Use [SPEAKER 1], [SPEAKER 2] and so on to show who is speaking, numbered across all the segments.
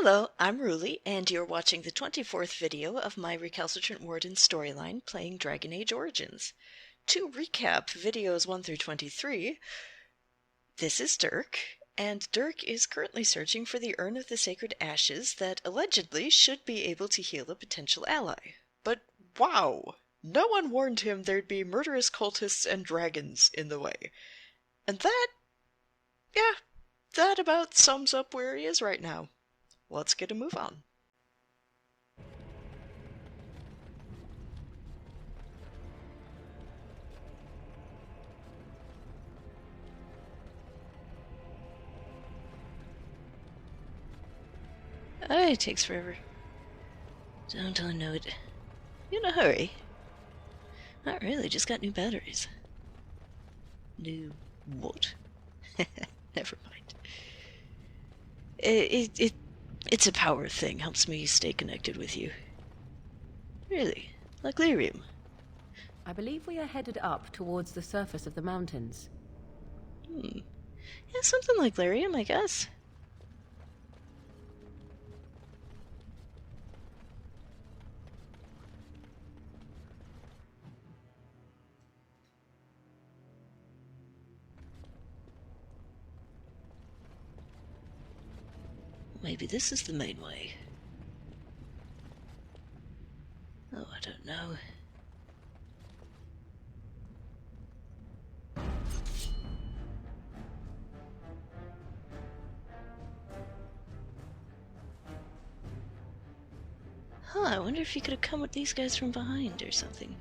[SPEAKER 1] Hello, I'm Ruli, and you're watching the 24th video of my Recalcitrant Warden storyline playing Dragon Age Origins. To recap videos 1 through 23, this is Dirk, and Dirk is currently searching for the Urn of the Sacred Ashes that allegedly should be able to heal a potential ally. But wow! No one warned him there'd be murderous cultists and dragons in the way. And that about sums up where he is right now. Let's get a move on. It takes forever. Don't I know it? You in a hurry? Not really, just got new batteries. New what? Never mind. It's a power thing, helps me stay connected with you. Really? Like lyrium?
[SPEAKER 2] I believe we are headed up towards the surface of the mountains.
[SPEAKER 1] Yeah, something like lyrium, I guess. Maybe this is the main way. Oh, I don't know. Huh, I wonder if you could have come with these guys from behind or something.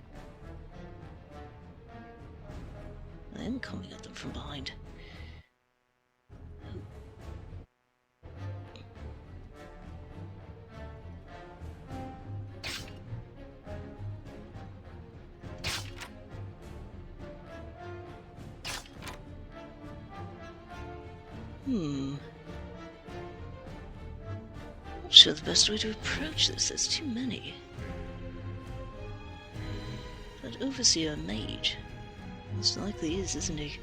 [SPEAKER 1] I am coming at them from behind. Not sure the best way to approach this. There's too many. That overseer mage. Most likely is, isn't he?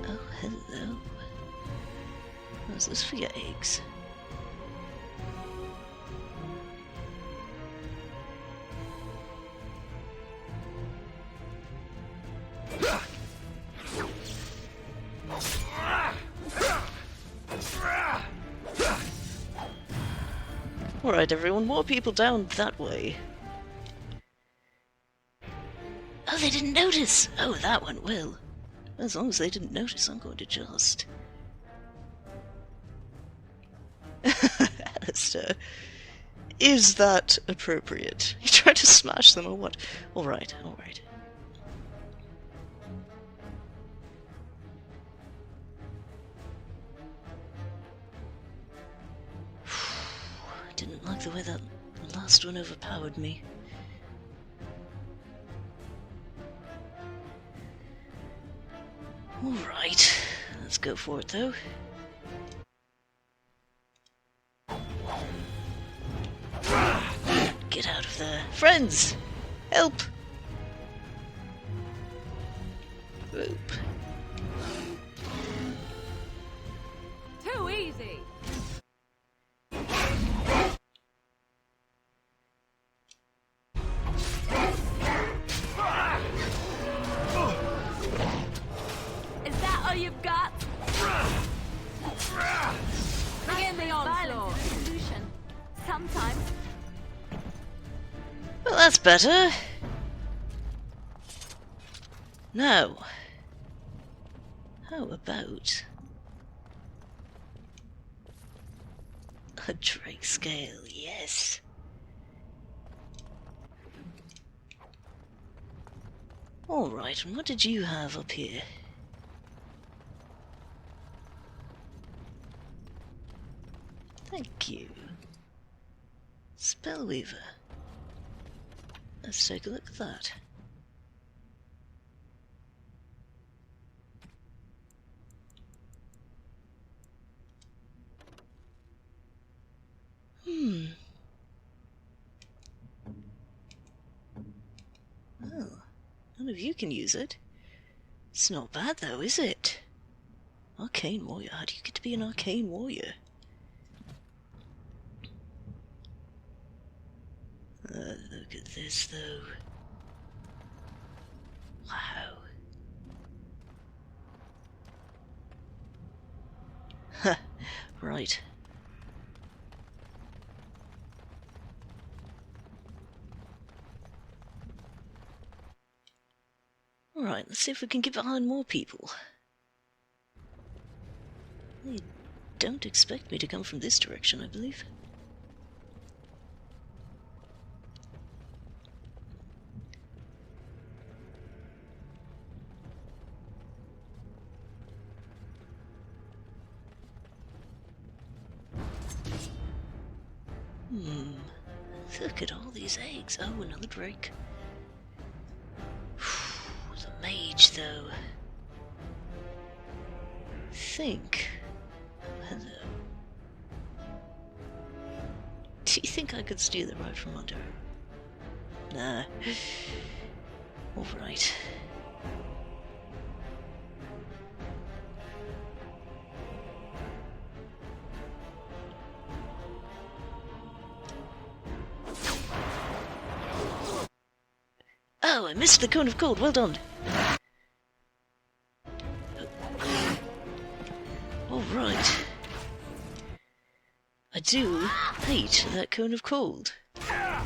[SPEAKER 1] Oh, hello. What's this for your eggs? Alright everyone, more people down that way. Oh, they didn't notice! Oh, that one will. As long as they didn't notice, I'm going to just... Alistair, is that appropriate? You tried to smash them or what? Alright, alright. Didn't like the way that last one overpowered me. Alright, let's go for it though. Get out of there. Friends! Help! Oop.
[SPEAKER 2] Too easy! Is that all you've got? Begin the onslaught. Solution. Sometimes.
[SPEAKER 1] Well, that's better. Now, how about a Drake scale? Yes. Alright, and what did you have up here? Thank you. Spellweaver. Let's take a look at that. Well, none of you can use it. It's not bad though, is it? Arcane warrior. How do you get to be an arcane warrior? Look at this, though. Wow. Ha! Right. Alright, let's see if we can get behind more people. They don't expect me to come from this direction, I believe. Look at all these eggs. Oh, another Drake. The mage, though. Think. Hello. Do you think I could steal it right from under her? Nah. Alright. Oh, I missed the cone of cold. Well done. Alright. I do hate that cone of cold.
[SPEAKER 2] I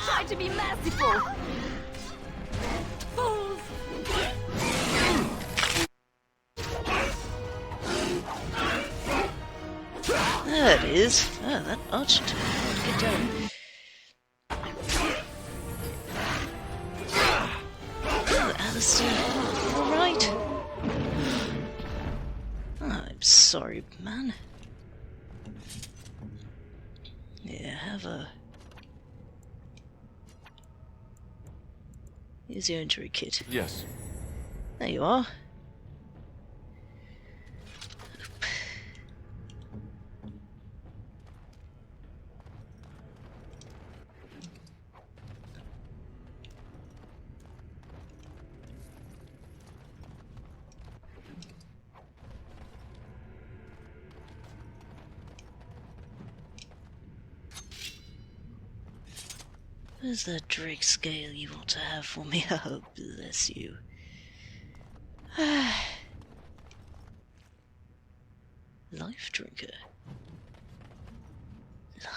[SPEAKER 2] tried to be merciful! Fools!
[SPEAKER 1] There it is. Ah, that archer took a while to get down. Oh, Alistair. Alright. I'm sorry, man. Yeah, have a... Here's your injury kit.
[SPEAKER 3] Yes.
[SPEAKER 1] There you are. Where's that Drake scale you want to have for me? Oh, bless you. Life drinker.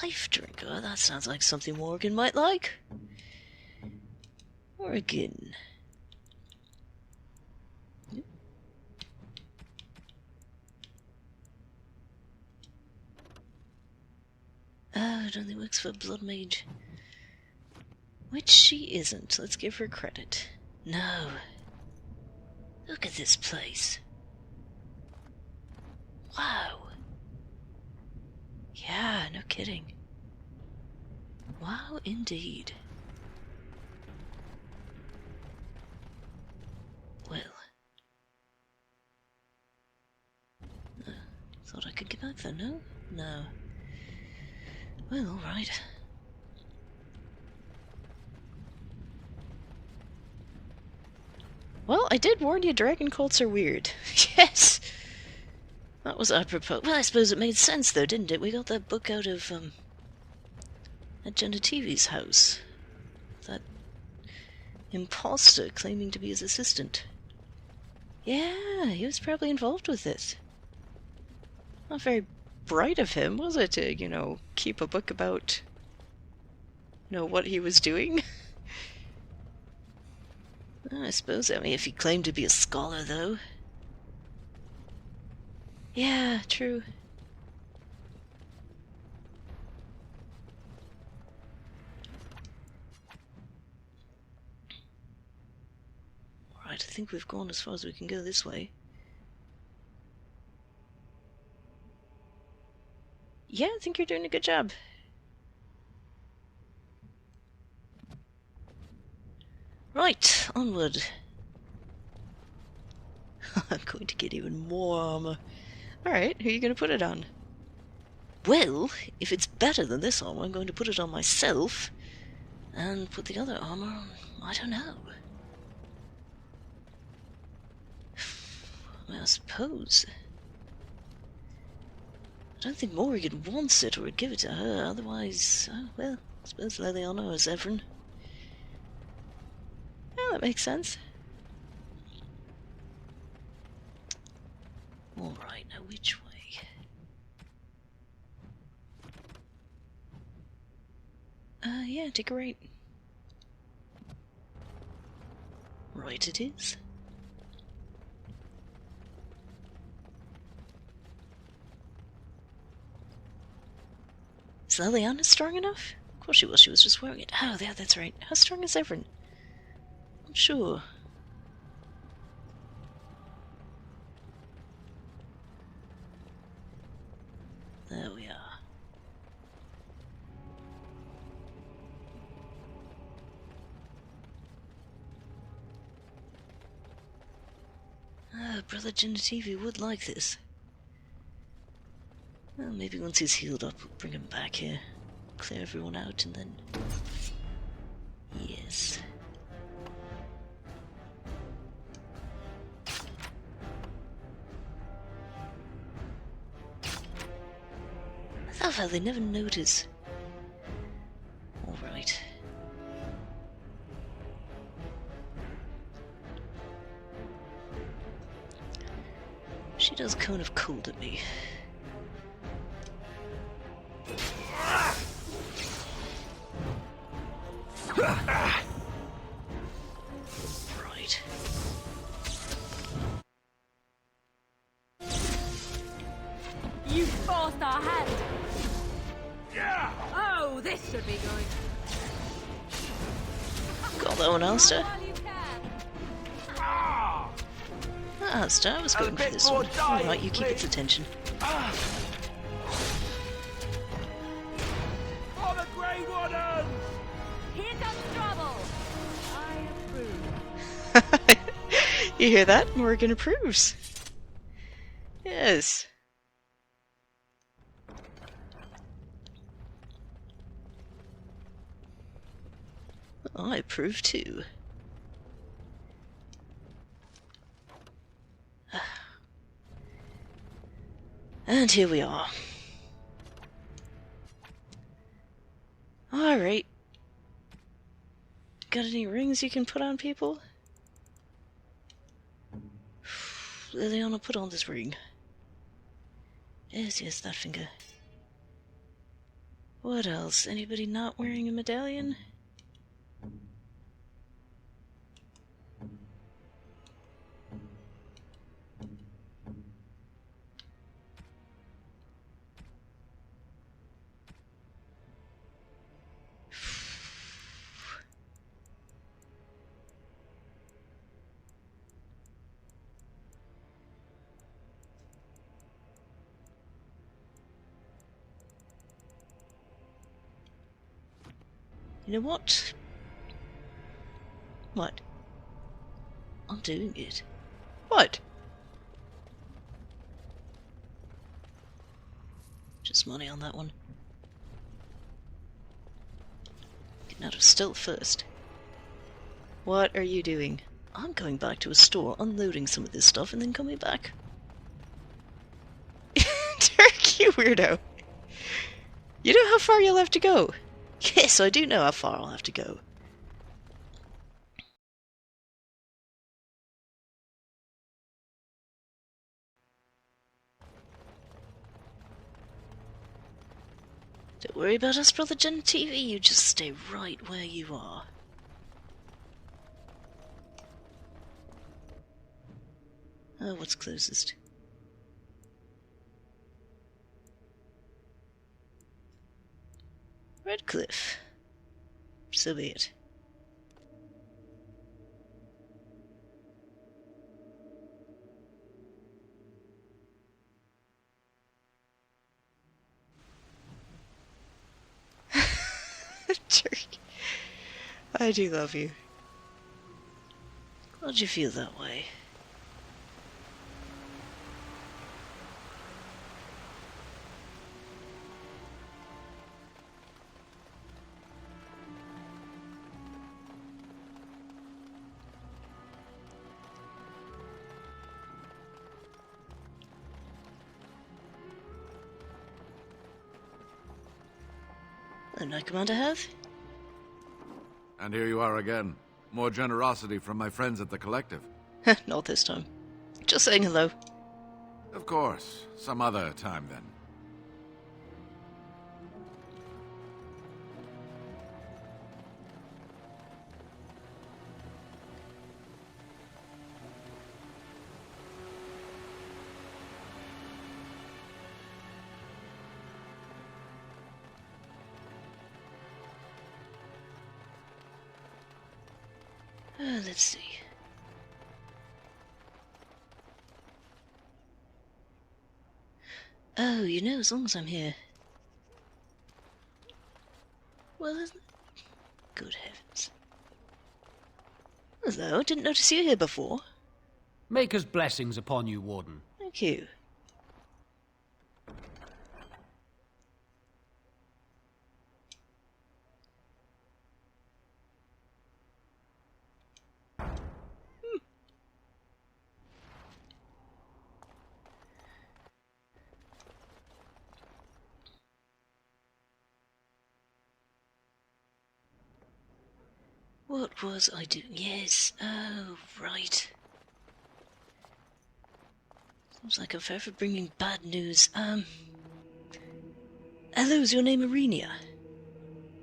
[SPEAKER 1] Life drinker? That sounds like something Morrigan might like. Morrigan. Oh, it only works for Blood Mage. Which she isn't. Let's give her credit. No. Look at this place. Wow. Yeah, no kidding. Wow, indeed. Well. Thought I could get back there, no? No. Well, alright. Well, I did warn you, dragon cults are weird. Yes! That was apropos. Well, I suppose it made sense, though, didn't it? We got that book out of, at Genetivi's house. That imposter claiming to be his assistant. Yeah, he was probably involved with this. Not very bright of him, was it, to, you know, keep a book about, you know, what he was doing? I suppose, I mean, if he claimed to be a scholar, though. Yeah, true. Alright, I think we've gone as far as we can go this way. Yeah, I think you're doing a good job. Right, onward. I'm going to get even more armor. Alright, who are you going to put it on? Well, if it's better than this armor, I'm going to put it on myself. And put the other armor on, I don't know. Well, I suppose. I don't think Morrigan wants it or would give it to her, otherwise, well, I suppose Leliana or Zevran. Yeah, that makes sense. Alright, now which way? Yeah, take a right. Right it is. Is Leliana strong enough? Of course she was just wearing it. Oh, yeah, that's right. How strong is Zevran? I'm sure. There we are. Brother Genitivi would like this. Well, maybe once he's healed up, we'll bring him back here. Clear everyone out, and then... Yes. I love how they never notice. Alright. She does kind of cold at me. Right.
[SPEAKER 2] You forced our hand! Yeah! Oh, this should be good.
[SPEAKER 1] Got that one, Alistair. Alistair, I was going for this one. Alright, you keep its attention.
[SPEAKER 3] For the Grey Warden!
[SPEAKER 2] Here comes trouble! I approve.
[SPEAKER 1] You hear that? Morrigan approves. Yes. I approve too. And here we are. Alright. Got any rings you can put on people? Leliana, put on this ring. Yes, yes, that finger. What else? Anybody not wearing a medallion? You know what? What? I'm doing it. What? Just money on that one. Getting out of stealth first. What are you doing? I'm going back to a store, unloading some of this stuff, and then coming back. Dirk, you weirdo. You know how far you'll have to go? Yes, I do know how far I'll have to go. Don't worry about us, Brother Genitivi, you just stay right where you are. Oh, what's closest? Redcliffe. So be it. Dirk, I do love you. Glad you feel that way. the Knight Commander have.
[SPEAKER 4] And here you are again. More generosity from my friends at the Collective.
[SPEAKER 1] Not this time. Just saying hello.
[SPEAKER 4] Of course. Some other time, then.
[SPEAKER 1] Let's see. Oh, you know, as long as I'm here. Well, isn't it? Good heavens. Hello, didn't notice you here before.
[SPEAKER 5] Maker's blessings upon you, Warden.
[SPEAKER 1] Thank you. What was I doing? Yes. Oh, right. Seems like I'm forever bringing bad news. Hello, is your name Arenia?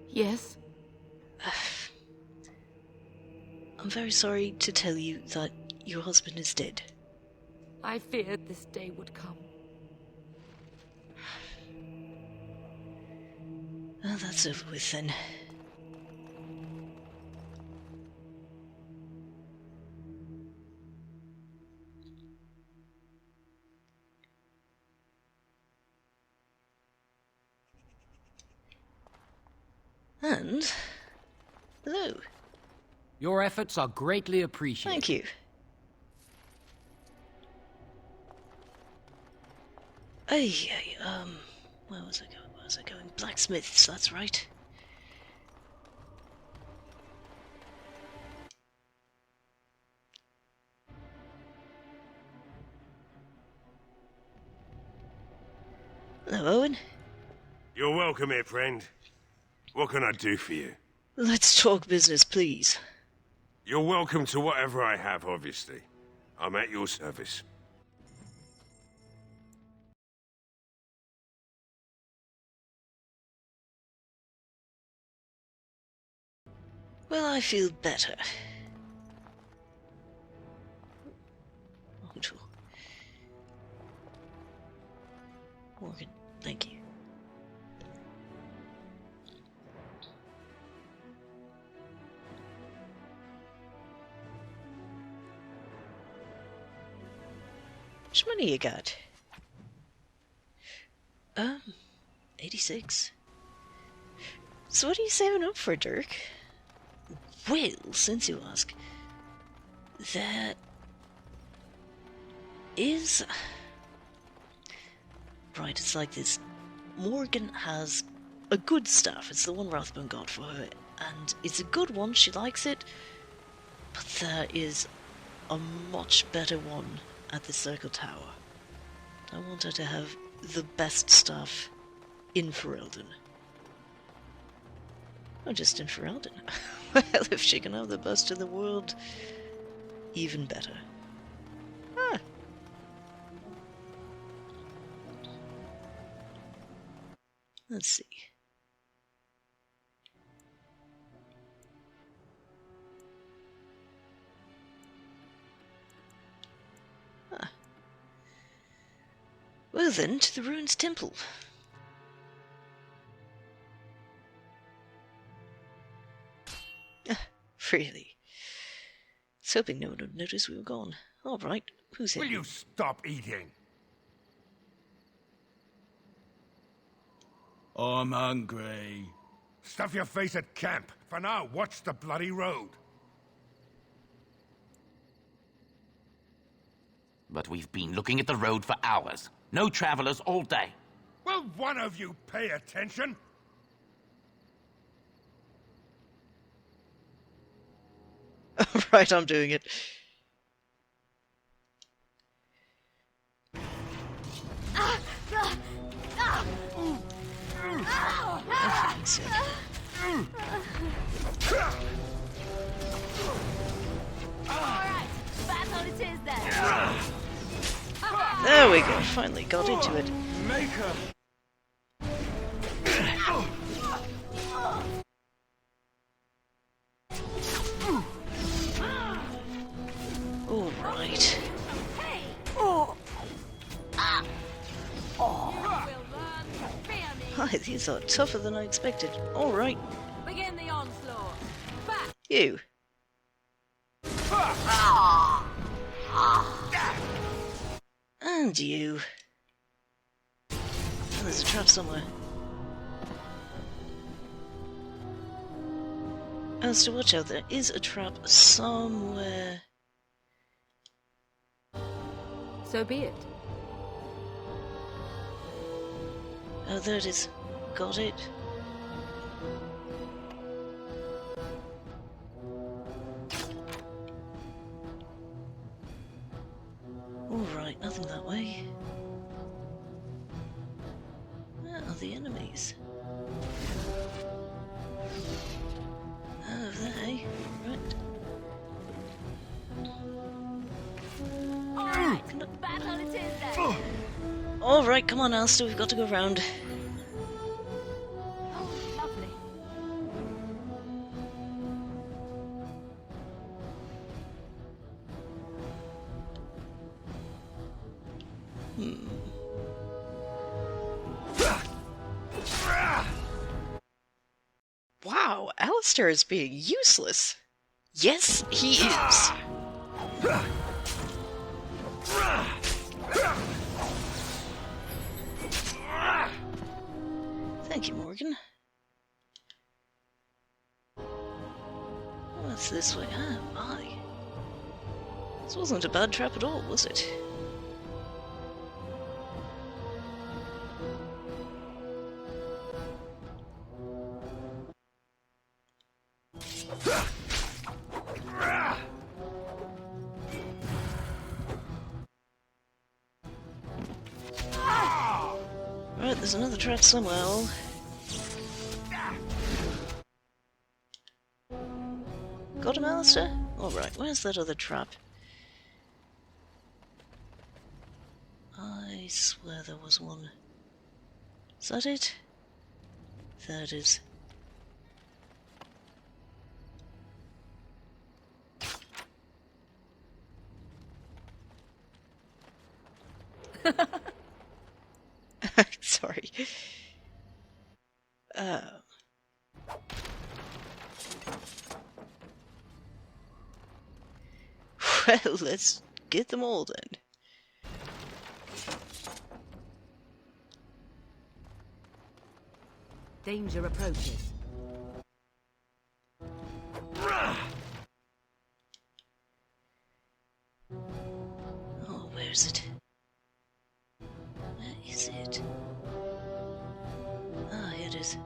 [SPEAKER 2] Yes?
[SPEAKER 1] I'm very sorry to tell you that your husband is dead.
[SPEAKER 2] I feared this day would come.
[SPEAKER 1] Well, that's over with then. And hello.
[SPEAKER 5] Your efforts are greatly appreciated.
[SPEAKER 1] Thank you. Where was I going? Where was I going? Blacksmiths, that's right. Hello, Owen.
[SPEAKER 3] You're welcome here, friend. What can I do for you?
[SPEAKER 1] Let's talk business, please.
[SPEAKER 3] You're welcome to whatever I have, obviously. I'm at your service.
[SPEAKER 1] Well, I feel better. Morrigan, thank you. How much money you got? 86. So what are you saving up for, Dirk? Well, since you ask, that is... Right, it's like this. Morrigan has a good staff. It's the one Rathbone got for her, and it's a good one. She likes it. But there is a much better one at the Circle Tower. I want her to have the best staff in Ferelden. Not just in Ferelden. Well, if she can have the best in the world, even better. Ah. Let's see. Ah. Well then, to the Ruins Temple. Really? I was hoping no one would notice we were gone. All right, who's here?
[SPEAKER 3] Will you stop eating?
[SPEAKER 6] I'm hungry.
[SPEAKER 3] Stuff your face at camp. For now, watch the bloody road.
[SPEAKER 6] But we've been looking at the road for hours. No travelers all day.
[SPEAKER 3] Will one of you pay attention?
[SPEAKER 1] Right, I'm doing it. fuck's sake.
[SPEAKER 2] Alright, battle it is then.
[SPEAKER 1] There we go, finally got into it.
[SPEAKER 3] Maker!
[SPEAKER 1] Alright.
[SPEAKER 2] Hey!
[SPEAKER 1] Oh.
[SPEAKER 2] Will learn to fear me.
[SPEAKER 1] Hi, these are tougher than I expected. Alright,
[SPEAKER 2] Begin the onslaught. Back!
[SPEAKER 1] you. And you. Oh, there's a trap somewhere. Alistair, watch out, there is a trap somewhere.
[SPEAKER 2] So be it.
[SPEAKER 1] Oh, there it is. Got it. Alright, nothing that way. Where are the enemies? Oh, there, eh? Right.
[SPEAKER 2] Alright, battle it is then.
[SPEAKER 1] Alright, come on, Alistair, we've got to go round.
[SPEAKER 2] Oh, lovely.
[SPEAKER 1] Wow, Alistair is being useless. Yes, he is. Thank you, Morrigan. What's this way? Ah, my. This wasn't a bad trap at all, was it? Right, there's another trap somewhere. Got him, Alistair? Alright, where's that other trap? I swear there was one. Is that it? There it is. Sorry. Well, let's get them all then.
[SPEAKER 2] Danger approaches.
[SPEAKER 1] Oh, where is it? Where is it? Ah, here it is.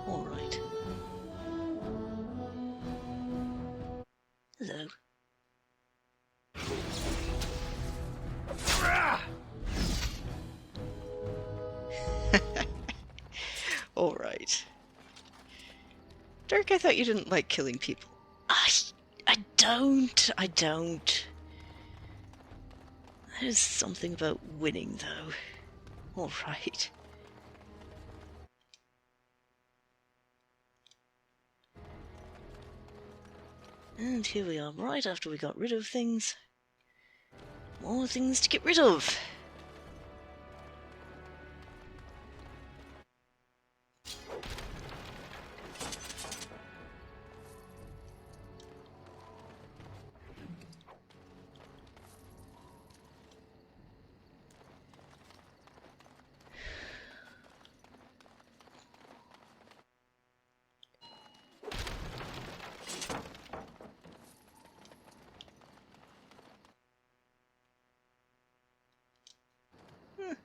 [SPEAKER 1] All right. Hello. All right. Dirk, I thought you didn't like killing people. I don't. There's something about winning, though. All right. And here we are, right after we got rid of things. More things to get rid of.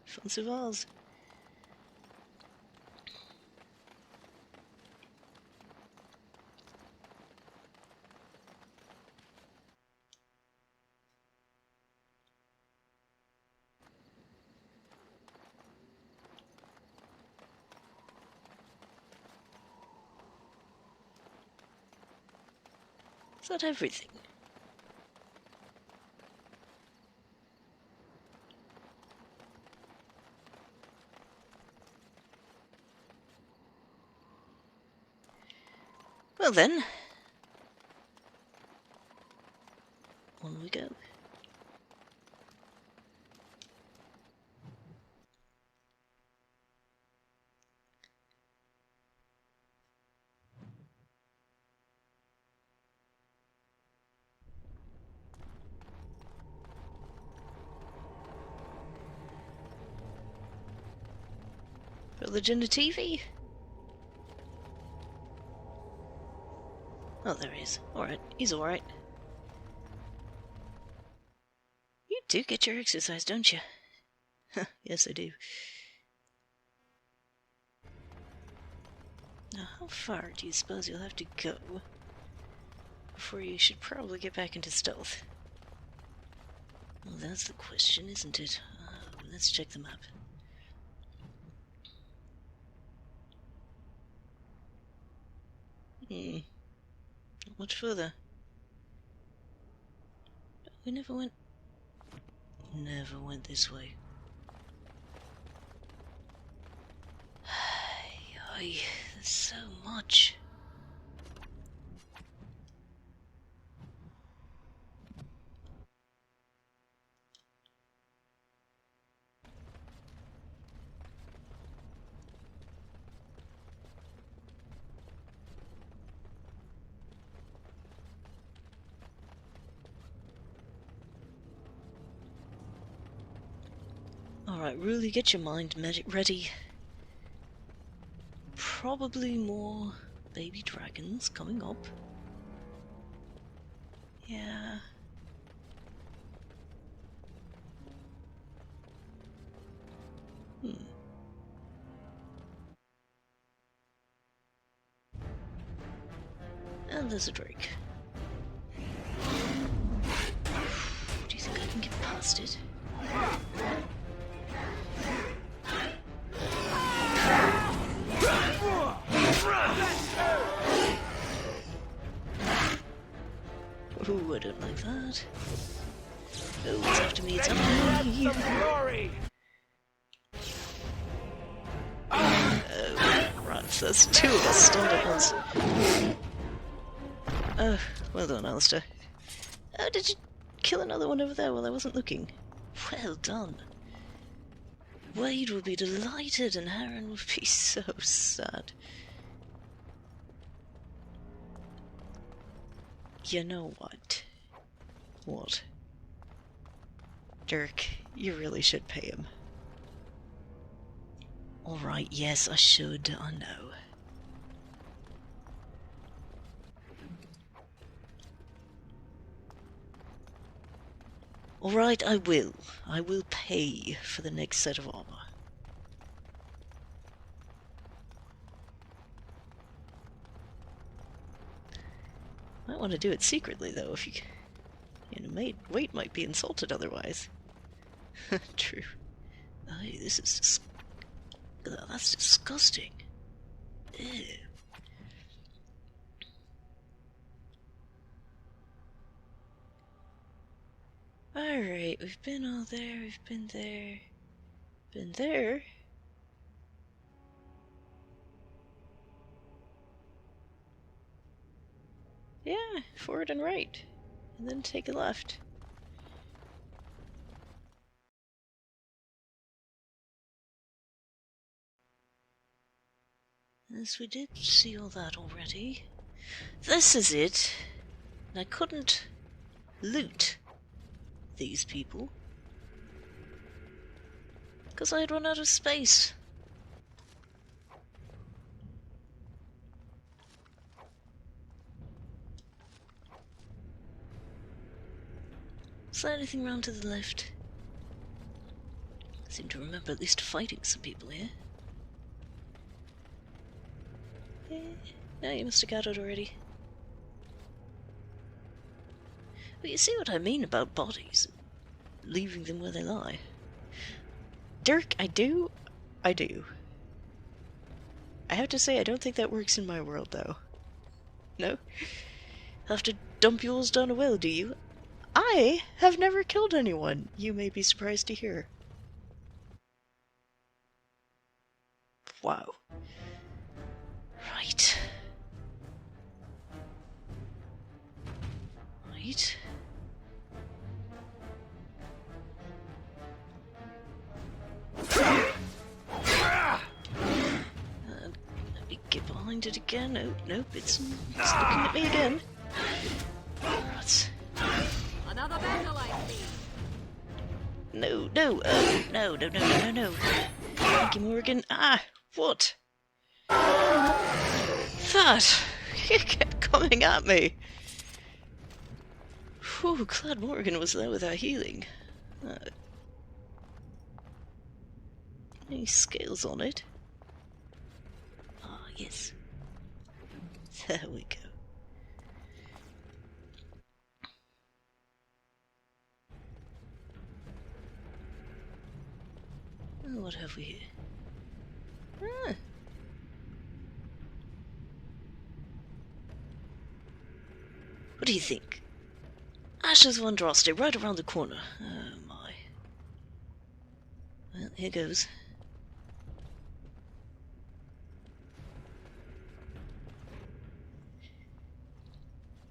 [SPEAKER 1] Fancy vase. Is that everything? Well then, on we go. Village in the TV? Oh, there he is. Alright, he's alright. You do get your exercise, don't you? Yes, I do. Now, how far do you suppose you'll have to go before you should probably get back into stealth? Well, that's the question, isn't it? Let's check the map. Not much further. We never went this way. Ay, there's so much. Alright, really get your mind ready. Probably more baby dragons coming up. Yeah. And there's a Drake. Do you think I can get past it? Ooh, I don't like that. Oh, it's after me, it's after me! Oh, rats, there's two of us stunned at once. Oh, well done, Alistair. Oh, did you kill another one over there while I wasn't looking? Well done. Wade will be delighted and Harren will be so sad. You know what? What? Dirk, you really should pay him. Alright, yes, I should, I know. Alright, I will. I will pay for the next set of armor. Might want to do it secretly, though, if you know, Wait might be insulted otherwise. True. Aye, this is that's disgusting. Ew. Alright, we've been all there, we've been there. Been there? Yeah, forward and right. And then take a left. Yes, we did see all that already. This is it. And I couldn't loot these people because I had run out of space. Is there anything round to the left? I seem to remember at least fighting some people here. No, you must have got it already. But you see what I mean about bodies, leaving them where they lie. Dirk, I do. I have to say, I don't think that works in my world, though. No? I'll have to dump yours down a well, do you? I have never killed anyone, you may be surprised to hear. Wow. Right. Right. Let me get behind it again. Oh, nope, it's looking at me again. Right.
[SPEAKER 2] Another battle, I see.
[SPEAKER 1] No. Thank you, Morrigan. Ah, what? That! He kept coming at me. Whew, glad Morrigan was there with our healing. Any scales on it? Ah, yes. There we go. Oh, what have we here? Ah. What do you think? Ashes of Andraste right around the corner. Oh my. Well, here goes.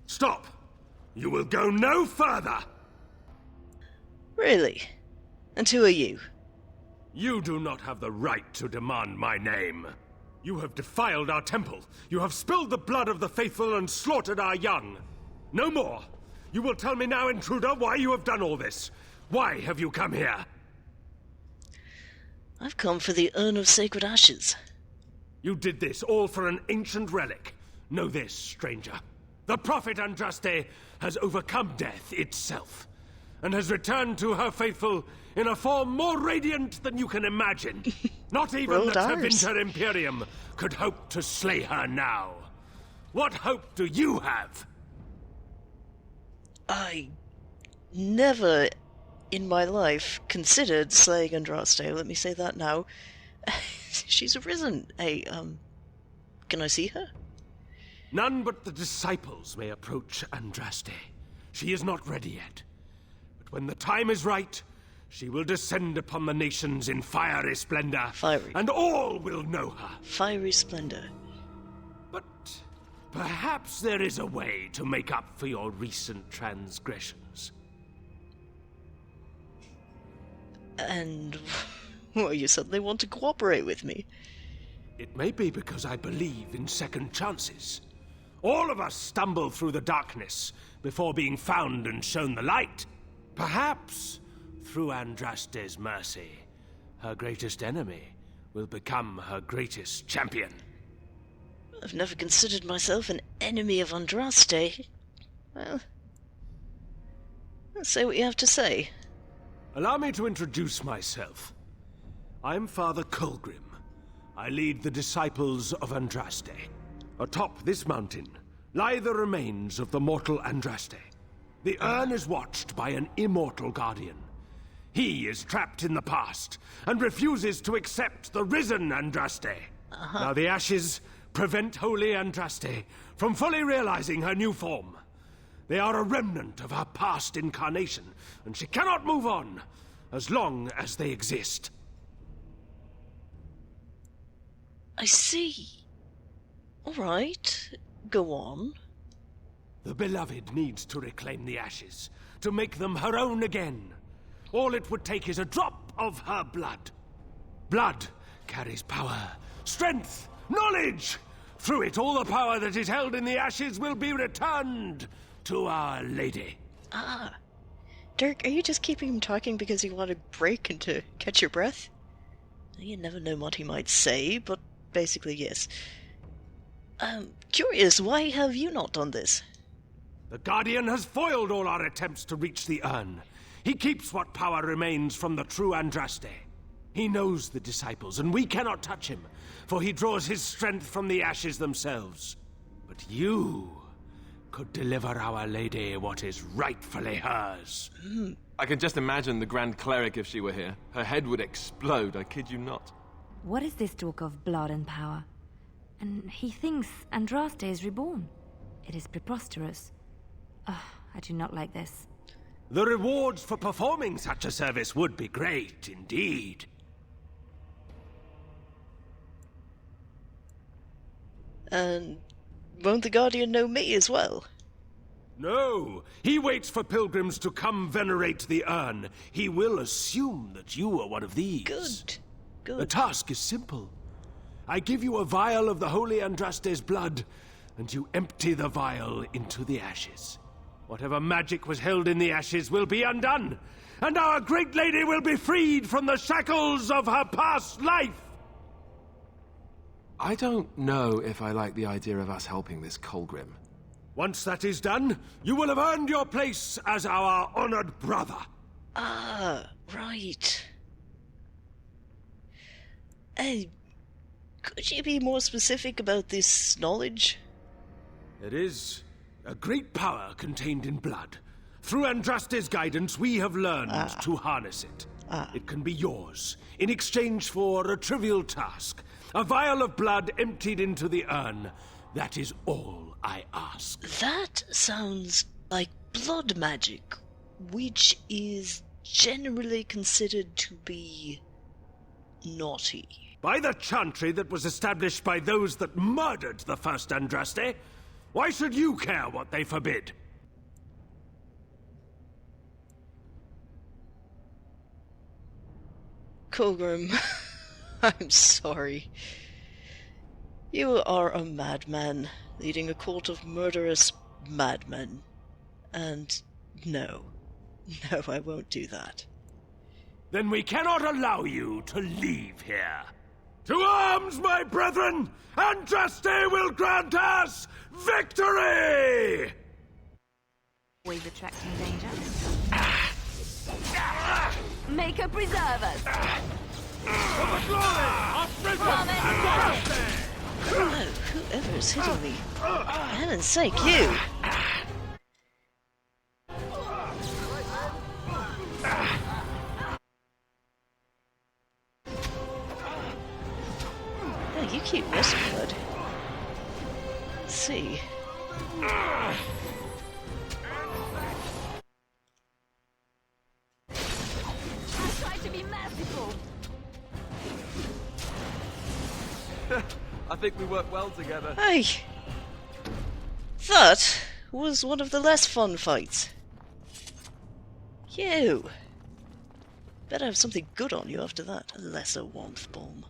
[SPEAKER 3] Stop! You will go no further!
[SPEAKER 1] Really? And who are you?
[SPEAKER 3] You do not have the right to demand my name. You have defiled our temple. You have spilled the blood of the faithful and slaughtered our young. No more. You will tell me now, intruder, why you have done all this. Why have you come here?
[SPEAKER 1] I've come for the Urn of Sacred Ashes.
[SPEAKER 3] You did this all for an ancient relic. Know this, stranger. The prophet Andraste has overcome death itself, and has returned to her faithful in a form more radiant than you can imagine. Not even the Tevinter Imperium could hope to slay her now. What hope do you have?
[SPEAKER 1] I never in my life considered slaying Andraste. Let me say that now. She's arisen. Hey, can I see her?
[SPEAKER 3] None but the disciples may approach Andraste. She is not ready yet. But when the time is right, she will descend upon the nations in fiery splendor. And all will know her.
[SPEAKER 1] Fiery splendor.
[SPEAKER 3] But perhaps there is a way to make up for your recent transgressions.
[SPEAKER 1] And well, you suddenly want to cooperate with me?
[SPEAKER 3] It may be because I believe in second chances. All of us stumble through the darkness before being found and shown the light. Perhaps, through Andraste's mercy, her greatest enemy will become her greatest champion.
[SPEAKER 1] I've never considered myself an enemy of Andraste. Well, let's say what you have to say.
[SPEAKER 3] Allow me to introduce myself. I'm Father Colgrim. I lead the disciples of Andraste. Atop this mountain lie the remains of the mortal Andraste. The urn is watched by an immortal guardian. He is trapped in the past and refuses to accept the risen Andraste. Now the ashes prevent holy Andraste from fully realizing her new form. They are a remnant of her past incarnation, and she cannot move on as long as they exist.
[SPEAKER 1] I see. All right, go on.
[SPEAKER 3] The beloved needs to reclaim the ashes, to make them her own again. All it would take is a drop of her blood. Blood carries power, strength, knowledge. Through it, all the power that is held in the ashes will be returned to Our Lady.
[SPEAKER 1] Ah. Dirk, are you just keeping him talking because you want a break and to catch your breath? You never know what he might say, but basically, yes. Curious, why have you not done this?
[SPEAKER 3] The Guardian has foiled all our attempts to reach the urn. He keeps what power remains from the true Andraste. He knows the disciples, and we cannot touch him, for he draws his strength from the ashes themselves. But you could deliver Our Lady what is rightfully hers.
[SPEAKER 7] I can just imagine the Grand Cleric if she were here. Her head would explode, I kid you not.
[SPEAKER 8] What is this talk of blood and power? And he thinks Andraste is reborn. It is preposterous. I do not like this.
[SPEAKER 3] The rewards for performing such a service would be great indeed.
[SPEAKER 1] And won't the Guardian know me as well?
[SPEAKER 3] No, he waits for pilgrims to come venerate the urn. He will assume that you are one of these.
[SPEAKER 1] Good. Good.
[SPEAKER 3] The task is simple. I give you a vial of the holy Andraste's blood, and you empty the vial into the ashes. Whatever magic was held in the ashes will be undone, and our great lady will be freed from the shackles of her past life!
[SPEAKER 7] I don't know if I like the idea of us helping this Colgrim.
[SPEAKER 3] Once that is done, you will have earned your place as our honored brother.
[SPEAKER 1] Ah, right. Could you be more specific about this knowledge?
[SPEAKER 3] It is a great power contained in blood. Through Andraste's guidance, we have learned to harness it. It can be yours, in exchange for a trivial task. A vial of blood emptied into the urn. That is all I ask.
[SPEAKER 1] That sounds like blood magic, which is generally considered to be naughty.
[SPEAKER 3] By the chantry that was established by those that murdered the first Andraste, why should you care what they forbid?
[SPEAKER 1] Colgrim, I'm sorry. You are a madman, leading a cult of murderous madmen. And no, I won't do that.
[SPEAKER 3] Then we cannot allow you to leave here. To arms, my brethren! Andraste will grant us victory!
[SPEAKER 8] Always attracting danger. Make her preserve us!
[SPEAKER 3] For the glory of freedom and justice!
[SPEAKER 1] Oh, whoever's hitting me. For heaven's sake, you! Yeah, you keep missing, bud. Let's see.
[SPEAKER 2] I tried to be merciful.
[SPEAKER 7] I think we work well together.
[SPEAKER 1] Hey! That was one of the less fun fights. You! Better have something good on you after that. A lesser warmth bomb.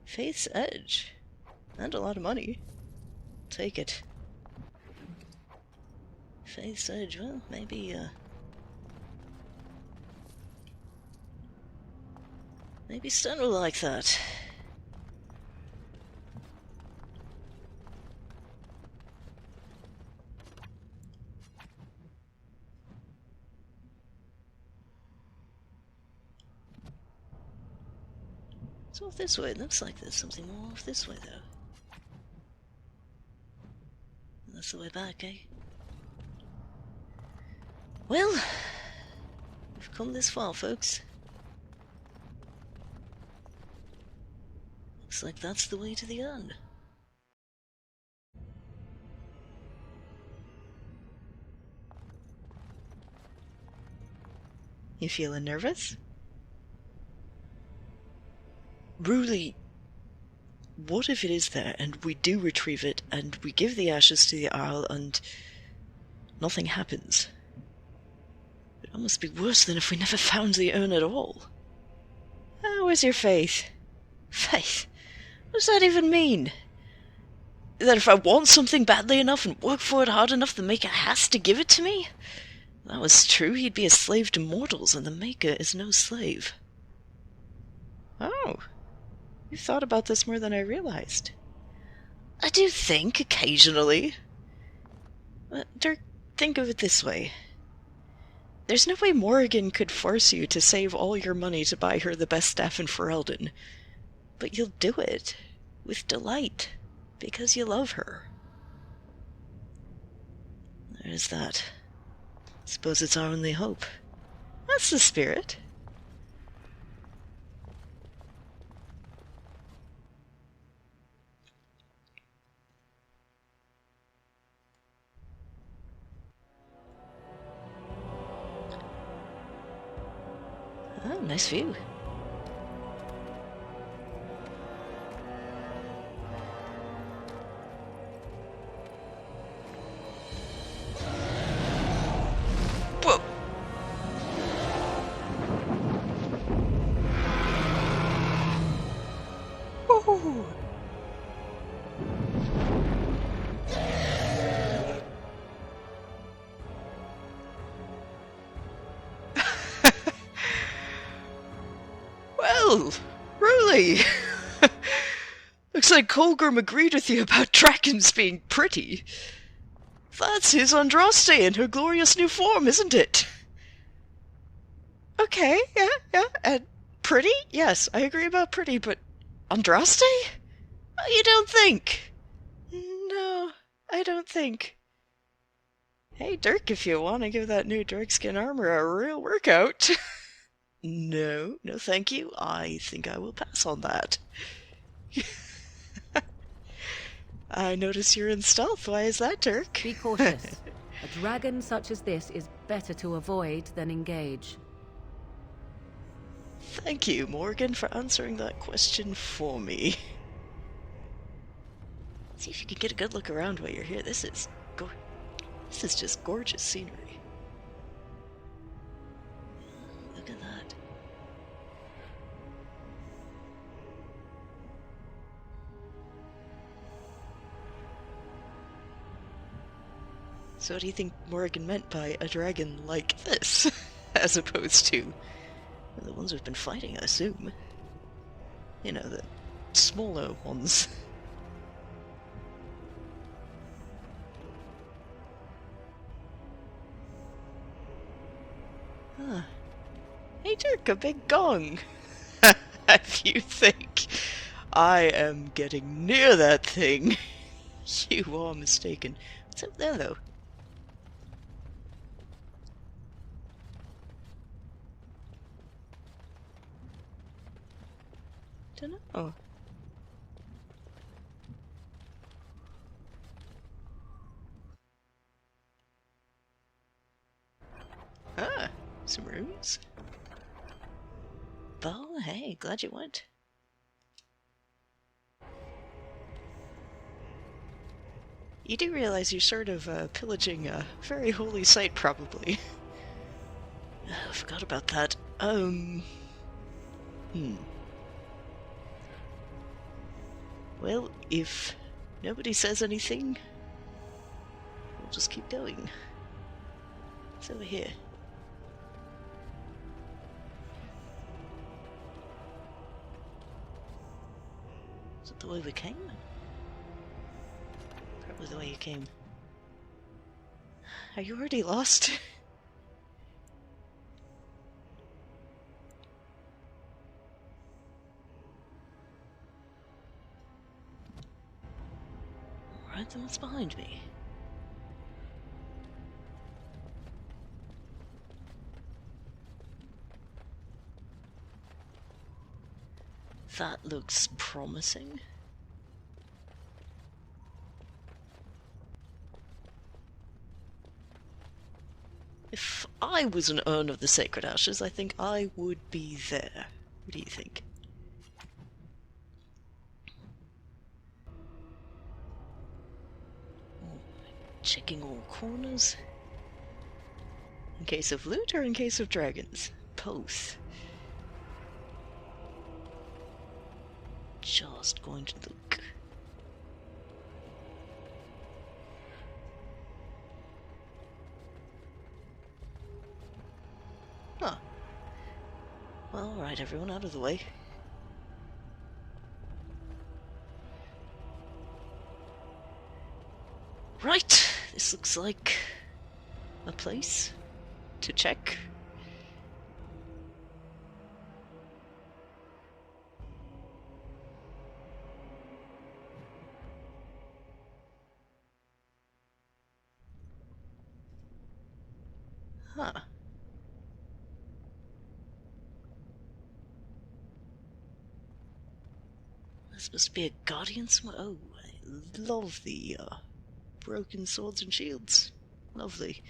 [SPEAKER 1] Faith's Edge. And a lot of money. Take it. Faith's Edge, well, maybe, maybe Stun will like that. It's off this way. It looks like there's something more off this way, though. That's the way back, eh? Well, we've come this far, folks. Looks like that's the way to the urn. You feeling nervous? Really, what if it is there and we do retrieve it and we give the ashes to the Arl and nothing happens? It must be worse than if we never found the urn at all. Where's your faith? Faith? What does that even mean? That if I want something badly enough and work for it hard enough, the Maker has to give it to me? If that was true, he'd be a slave to mortals, and the Maker is no slave. Oh, you've thought about this more than I realized. I do think, occasionally. Dirk, think of it this way. There's no way Morrigan could force you to save all your money to buy her the best staff in Ferelden. But you'll do it, with delight, because you love her. There's that. Suppose it's our only hope. That's the spirit. Oh, nice view. Whoa! Woohoo! Well, really? Looks like Colgrim agreed with you about dragons being pretty. That's his Andraste in her glorious new form, isn't it? Okay, yeah, and pretty? Yes, I agree about pretty, but Andraste? Oh, you don't think? No, I don't think. Hey, Dirk, if you want to give that new Dirk skin armor a real workout. No, thank you. I think I will pass on that. I notice you're in stealth. Why is that, Dirk?
[SPEAKER 2] Be cautious. A dragon such as this is better to avoid than engage.
[SPEAKER 1] Thank you, Morrigan, for answering that question for me. See if you can get a good look around while you're here. This is just gorgeous scenery. Look at that. So what do you think Morrigan meant by a dragon like this, as opposed to the ones we've been fighting, I assume? You know, the smaller ones. Huh. Hey Dirk, a big gong! If you think I am getting near that thing, you are mistaken. What's up there, though? Dunno. Ah, some rooms. Well, hey, glad you went. You do realize you're sort of pillaging a very holy site, probably. I forgot about that. Well, if nobody says anything, we'll just keep going. It's over here. Is it the way we came? Probably the way you came. Are you already lost? Alright, then what's behind me? That looks promising. If I was an Urn of the Sacred Ashes, I think I would be there. What do you think? Checking all corners. In case of loot or in case of dragons? Both. Just going to look. Huh. Well, alright, everyone out of the way. Right, this looks like a place to check. Huh. This must be a guardian's... Oh, I love the broken swords and shields. Lovely.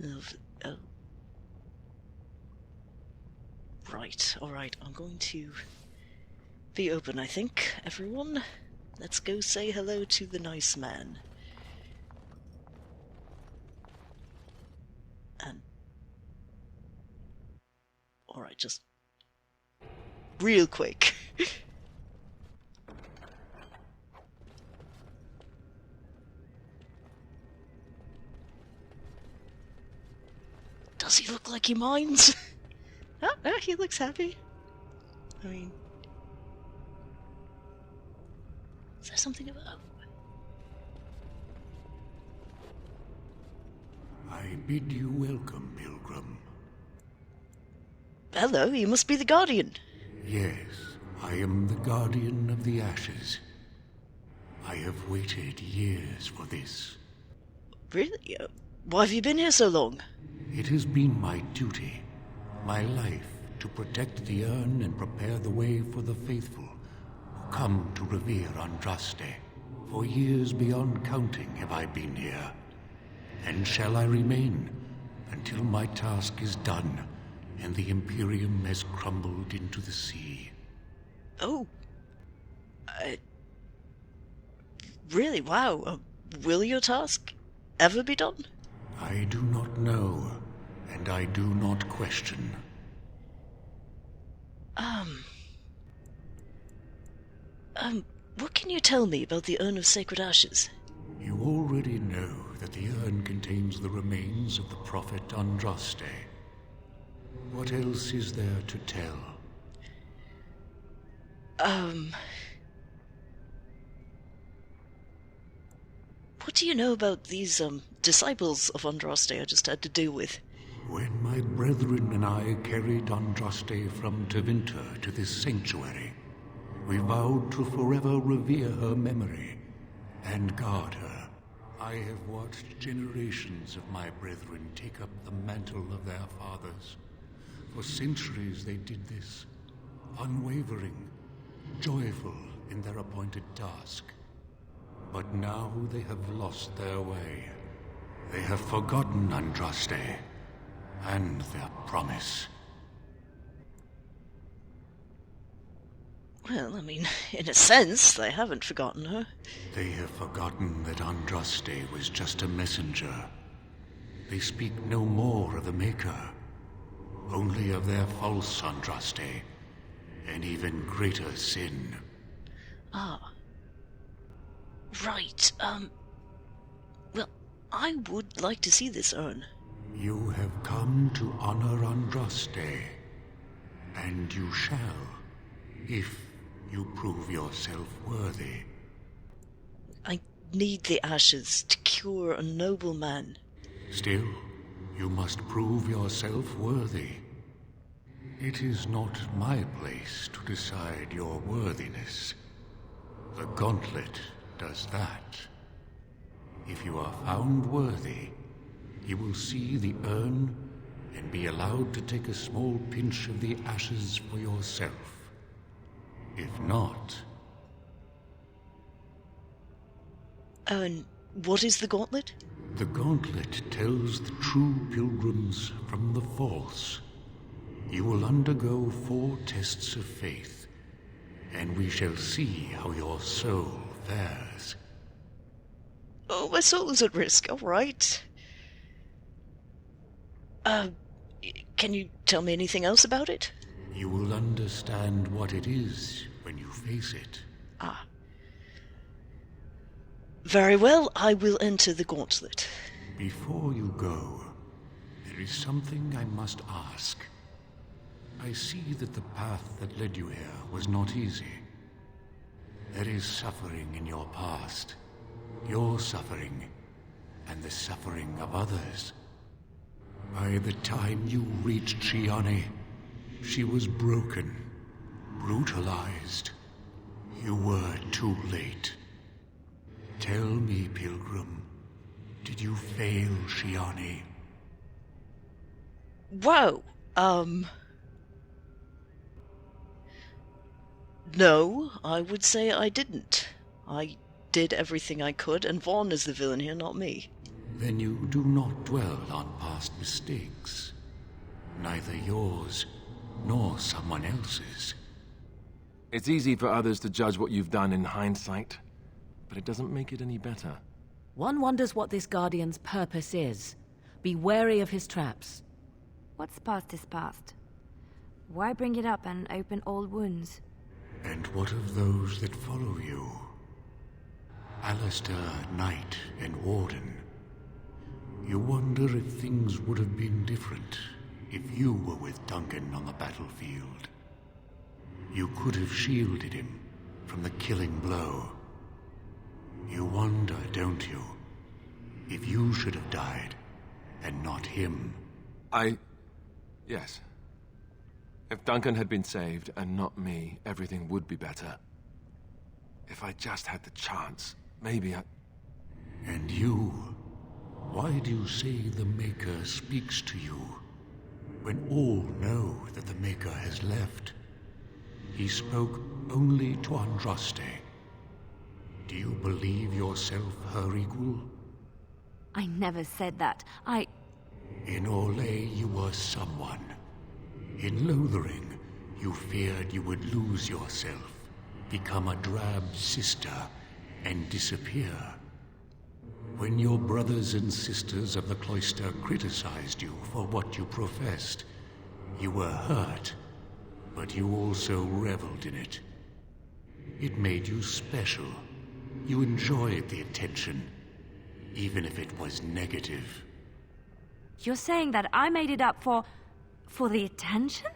[SPEAKER 1] Oh. Right, alright, I'm going to be open, I think, everyone. Let's go say hello to the nice man. And... alright, just... real quick. Does he look like he minds? Oh, he looks happy. I mean... is there something about...
[SPEAKER 9] I bid you welcome, Pilgrim.
[SPEAKER 1] Hello, you must be the Guardian.
[SPEAKER 9] Yes, I am the Guardian of the Ashes. I have waited years for this.
[SPEAKER 1] Really? Why have you been here so long?
[SPEAKER 9] It has been my duty, my life, to protect the urn and prepare the way for the faithful who come to revere Andraste. For years beyond counting have I been here, and shall I remain until my task is done and the Imperium has crumbled into the sea.
[SPEAKER 1] Oh. Really? Wow. Will your task ever be done?
[SPEAKER 9] I do not know, and I do not question.
[SPEAKER 1] What can you tell me about the Urn of Sacred Ashes?
[SPEAKER 9] You already know that the urn contains the remains of the prophet Andraste. What else is there to tell?
[SPEAKER 1] What do you know about these, disciples of Andraste I just had to deal with?
[SPEAKER 9] When my brethren and I carried Andraste from Tevinter to this sanctuary, we vowed to forever revere her memory and guard her. I have watched generations of my brethren take up the mantle of their fathers. For centuries they did this, unwavering, joyful in their appointed task. But now they have lost their way. They have forgotten Andraste and their promise.
[SPEAKER 1] Well, I mean, in a sense, they haven't forgotten her.
[SPEAKER 9] They have forgotten that Andraste was just a messenger. They speak no more of the Maker, only of their false Andraste, an even greater sin.
[SPEAKER 1] Ah. Right, well, I would like to see this urn.
[SPEAKER 9] You have come to honor Andraste, and you shall, if you prove yourself worthy.
[SPEAKER 1] I need the ashes to cure a noble man.
[SPEAKER 9] Still, you must prove yourself worthy. It is not my place to decide your worthiness. The gauntlet does that. If you are found worthy, you will see the urn and be allowed to take a small pinch of the ashes for yourself. If not...
[SPEAKER 1] And what is the gauntlet?
[SPEAKER 9] The gauntlet tells the true pilgrims from the false. You will undergo 4 tests of faith, and we shall see how your soul fares.
[SPEAKER 1] Oh, my soul is at risk, alright. Can you tell me anything else about it?
[SPEAKER 9] You will understand what it is when you face it.
[SPEAKER 1] Ah. Very well, I will enter the gauntlet.
[SPEAKER 9] Before you go, there is something I must ask. I see that the path that led you here was not easy. There is suffering in your past. Your suffering, and the suffering of others. By the time you reached Shiane, she was broken, brutalized. You were too late. Tell me, Pilgrim, did you fail Shiane?
[SPEAKER 1] Whoa, no, I would say I didn't. I did everything I could, and Vaughn is the villain here, not me.
[SPEAKER 9] then you do not dwell on past mistakes, neither yours nor someone else's.
[SPEAKER 7] It's easy for others to judge what you've done in hindsight, but it doesn't make it any better.
[SPEAKER 2] One wonders what this Guardian's purpose is. Be wary of his traps.
[SPEAKER 8] What's past is past. Why bring it up and open old wounds?
[SPEAKER 9] And what of those that follow you? Alistair, Knight, and Warden. You wonder if things would have been different if you were with Duncan on the battlefield. You could have shielded him from the killing blow. You wonder, don't you, if you should have died and not him?
[SPEAKER 7] Yes. If Duncan had been saved and not me, everything would be better. If I just had the chance, maybe I...
[SPEAKER 9] And you? Why do you say the Maker speaks to you, when all know that the Maker has left? He spoke only to Andraste. Do you believe yourself her equal?
[SPEAKER 8] I never said that.
[SPEAKER 9] In Orlais, you were someone. In Lothering, you feared you would lose yourself, become a drab sister, and disappear. When your brothers and sisters of the cloister criticized you for what you professed, you were hurt, but you also reveled in it. It made you special. You enjoyed the attention, even if it was negative.
[SPEAKER 8] You're saying that I made it up for the attention?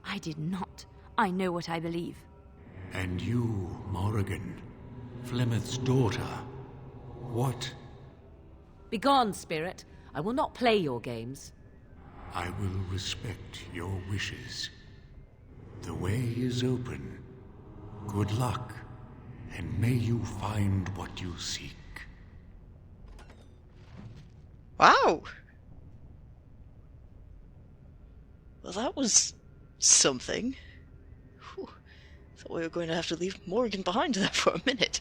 [SPEAKER 8] I did not. I know what I believe.
[SPEAKER 9] And you, Morrigan, Flemeth's daughter, what?
[SPEAKER 2] Begone, spirit. I will not play your games.
[SPEAKER 9] I will respect your wishes. The way is open. Good luck, and may you find what you seek.
[SPEAKER 1] Wow! Well, that was something. Whew. Thought we were going to have to leave Morrigan behind there for a minute.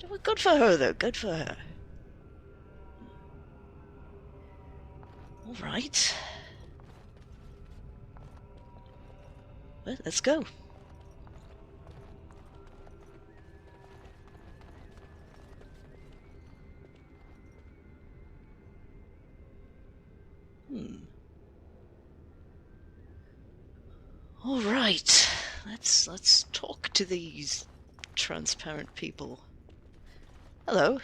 [SPEAKER 1] Well, good for her, though. Good for her. All right. Well, let's go. All right. Let's talk to these transparent people. Hello.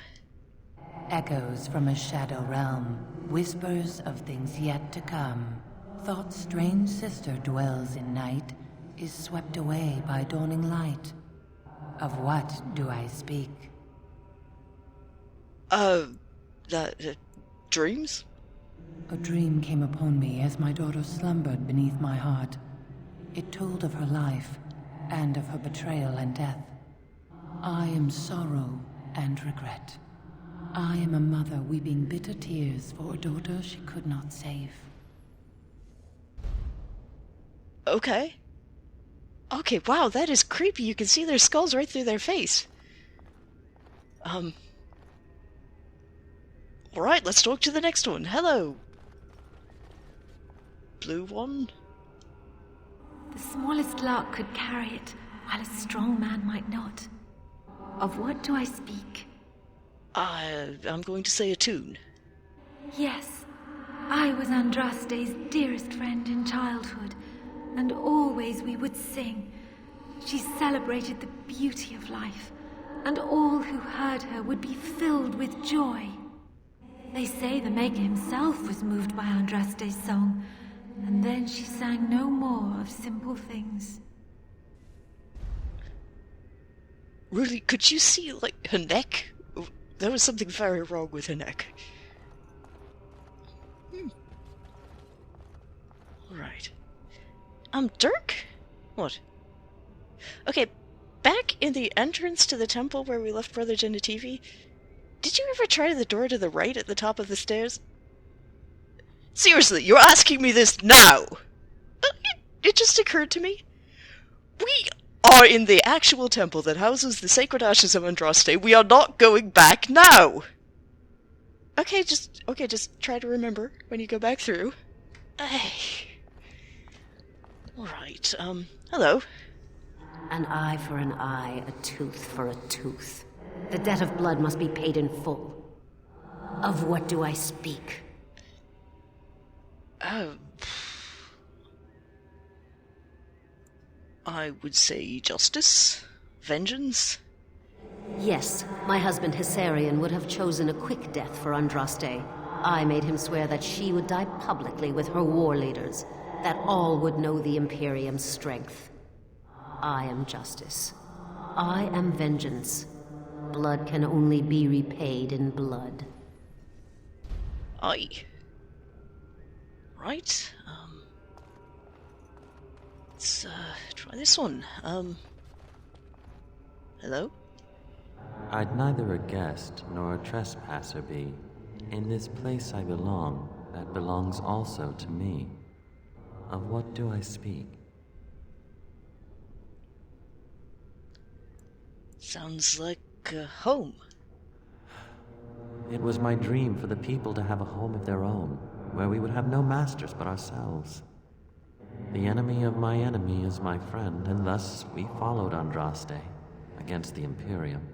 [SPEAKER 10] Echoes from a shadow realm, whispers of things yet to come. Thought's strange sister dwells in night, is swept away by dawning light. Of what do I speak?
[SPEAKER 1] Dreams?
[SPEAKER 10] A dream came upon me as my daughter slumbered beneath my heart. It told of her life, and of her betrayal and death. I am sorrow and regret. I am a mother weeping bitter tears for a daughter she could not save.
[SPEAKER 1] Okay. Okay, wow, that is creepy. You can see their skulls right through their face. Alright, let's talk to the next one. Hello. Blue one?
[SPEAKER 8] The smallest lark could carry it, while a strong man might not. Of what do I speak?
[SPEAKER 1] I'm going to say a tune.
[SPEAKER 8] Yes, I was Andraste's dearest friend in childhood, and always we would sing. She celebrated the beauty of life, and all who heard her would be filled with joy. They say the Maker himself was moved by Andraste's song, and then she sang no more of simple things.
[SPEAKER 1] Really, could you see, like, her neck? There was something very wrong with her neck. Alright. Dirk? What? Okay, back in the entrance to the temple where we left Brother Genitivi, did you ever try the door to the right at the top of the stairs? Seriously, you're asking me this now! It just occurred to me. We are in the actual temple that houses the sacred ashes of Andraste. We are not going back now! Okay, just try to remember when you go back through. Hey. Alright, hello.
[SPEAKER 11] An eye for an eye, a tooth for a tooth. The debt of blood must be paid in full. Of what do I speak?
[SPEAKER 1] I would say justice? Vengeance?
[SPEAKER 11] Yes, my husband Hissarion would have chosen a quick death for Andraste. I made him swear that she would die publicly with her war leaders, that all would know the Imperium's strength. I am justice. I am vengeance. Blood can only be repaid in blood.
[SPEAKER 1] Aye. Right, let's, try this one. Hello?
[SPEAKER 12] I'd neither a guest nor a trespasser be. In this place I belong, that belongs also to me. Of what do I speak?
[SPEAKER 1] Sounds like a home.
[SPEAKER 12] It was my dream for the people to have a home of their own, where we would have no masters but ourselves. The enemy of my enemy is my friend, and thus we followed Andraste against the Imperium.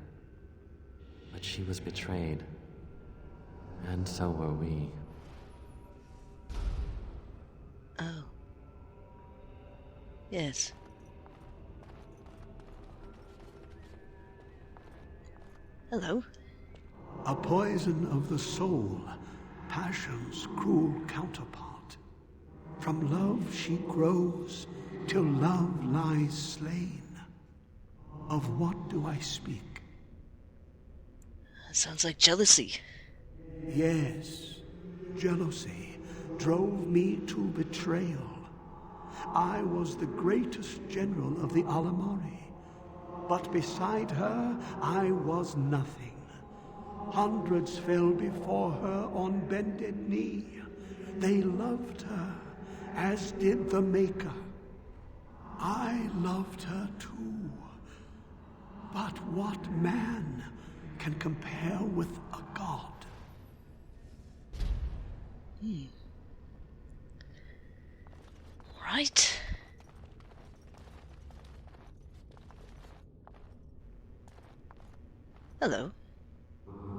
[SPEAKER 12] But she was betrayed, and so were we.
[SPEAKER 1] Oh. Yes. Hello.
[SPEAKER 9] A poison of the soul, passion's cruel counterpart. From love she grows, till love lies slain. Of what do I speak?
[SPEAKER 1] Sounds like jealousy.
[SPEAKER 9] Yes, jealousy drove me to betrayal. I was the greatest general of the Alamari, but beside her I was nothing. Hundreds fell before her on bended knee. They loved her, as did the Maker. I loved her too. But what man can compare with a god?
[SPEAKER 1] Right. Hello.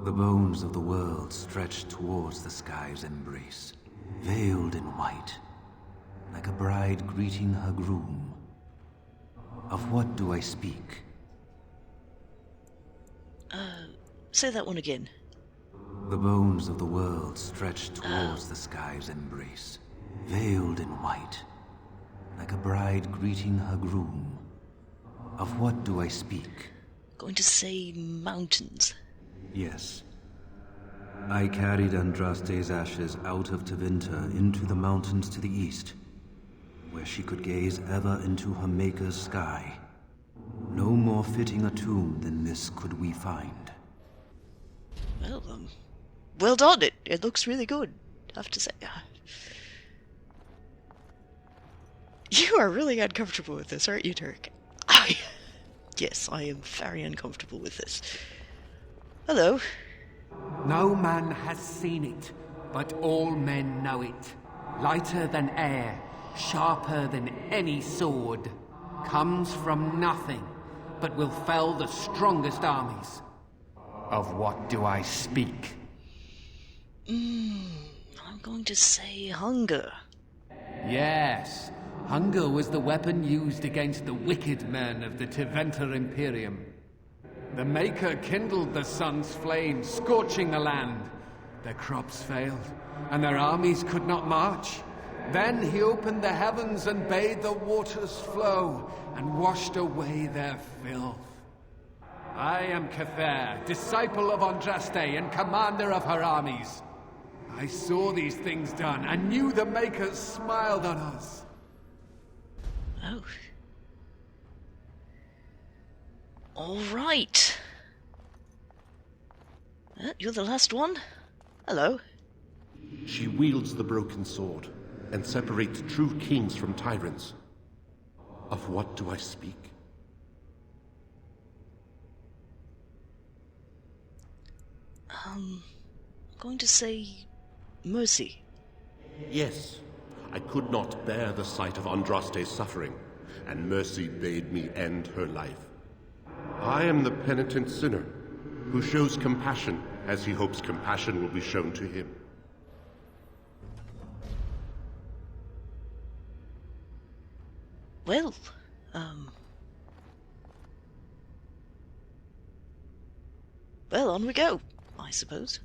[SPEAKER 13] The bones of the world stretched towards the sky's embrace, veiled in white, like a bride greeting her groom. Of what do I speak?
[SPEAKER 1] Say that one again.
[SPEAKER 13] The bones of the world stretched towards the sky's embrace, veiled in white, like a bride greeting her groom. Of what do I speak?
[SPEAKER 1] Going to say mountains.
[SPEAKER 13] Yes. I carried Andraste's ashes out of Tevinter into the mountains to the east, where she could gaze ever into her Maker's sky. No more fitting a tomb than this could we find.
[SPEAKER 1] Well, well done. It looks really good, I have to say. You are really uncomfortable with this, aren't you, Dirk? Yes, I am very uncomfortable with this. Hello.
[SPEAKER 14] No man has seen it, but all men know it. Lighter than air, sharper than any sword. Comes from nothing, but will fell the strongest armies. Of what do I speak?
[SPEAKER 1] I'm going to say hunger.
[SPEAKER 14] Yes, hunger was the weapon used against the wicked men of the Tevinter Imperium. The Maker kindled the sun's flame, scorching the land. Their crops failed, and their armies could not march. Then he opened the heavens and bade the waters flow, and washed away their filth. I am Cather, disciple of Andraste and commander of her armies. I saw these things done, and knew the Makers smiled on us.
[SPEAKER 1] Oh. All right. You're the last one? Hello.
[SPEAKER 15] She wields the broken sword, and separates true kings from tyrants. Of what do I speak?
[SPEAKER 1] going to say mercy.
[SPEAKER 15] Yes, I could not bear the sight of Andraste's suffering, and mercy bade me end her life. I am the penitent sinner who shows compassion as he hopes compassion will be shown to him.
[SPEAKER 1] Well, well, on we go, I suppose.